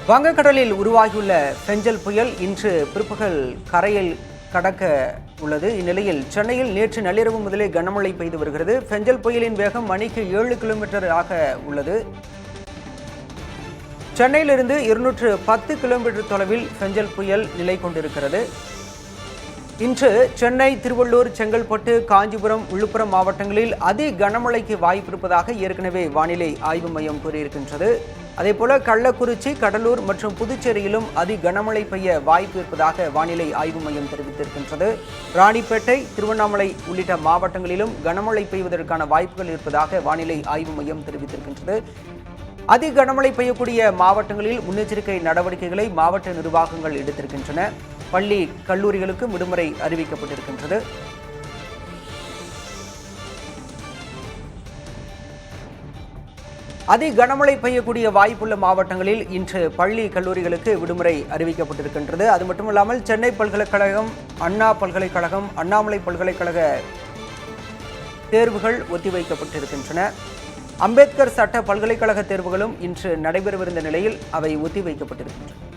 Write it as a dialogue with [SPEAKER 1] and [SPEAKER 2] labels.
[SPEAKER 1] வங்கக்கடலில் உருவாகியுள்ள பெஞ்சல் புயல் இன்று பிற்பகல் கரையில் கடக்க உள்ளது. இந்நிலையில் சென்னையில் நேற்று நள்ளிரவு முதலே கனமழை பெய்து வருகிறது. பெஞ்சல் புயலின் வேகம் மணிக்கு 7 கிலோமீட்டர் ஆக உள்ளது. சென்னையிலிருந்து 210 கிலோமீட்டர் தொலைவில் பெஞ்சல் புயல் நிலை கொண்டிருக்கிறது. இன்று சென்னை, திருவள்ளூர், செங்கல்பட்டு, காஞ்சிபுரம், விழுப்புரம் மாவட்டங்களில் அதி கனமழைக்கு வாய்ப்பு இருப்பதாக ஏற்கனவே வானிலை ஆய்வு மையம் கூறியிருக்கின்றது. அதேபோல கள்ளக்குறிச்சி, கடலூர் மற்றும் புதுச்சேரியிலும் அதி கனமழை பெய்ய வாய்ப்பு இருப்பதாக வானிலை ஆய்வு மையம் தெரிவித்திருக்கின்றது. ராணிப்பேட்டை, திருவண்ணாமலை உள்ளிட்ட மாவட்டங்களிலும் கனமழை பெய்வதற்கான வாய்ப்புகள் இருப்பதாக வானிலை ஆய்வு மையம் தெரிவித்திருக்கின்றது. அதி கனமழை பெய்யக்கூடிய மாவட்டங்களில் முன்னெச்சரிக்கை நடவடிக்கைகளை மாவட்ட நிர்வாகங்கள் எடுத்திருக்கின்றன. பள்ளி, கல்லூரிகளுக்கு விடுமுறை அறிவிக்கப்பட்டிருக்கின்றது. அதி கனமழை பெய்யக்கூடிய வாய்ப்புள்ள மாவட்டங்களில் இன்று பள்ளி, கல்லூரிகளுக்கு விடுமுறை அறிவிக்கப்பட்டிருக்கின்றது. அது மட்டுமல்லாமல் சென்னை பல்கலைக்கழகம், அண்ணா பல்கலைக்கழகம், அண்ணாமலை பல்கலைக்கழக தேர்வுகள் ஒத்திவைக்கப்பட்டிருக்கின்றன. அம்பேத்கர் சட்ட பல்கலைக்கழக தேர்வுகளும் இன்று நடைபெறவிருந்த நிலையில் அவை ஒத்திவைக்கப்பட்டிருக்கின்றன.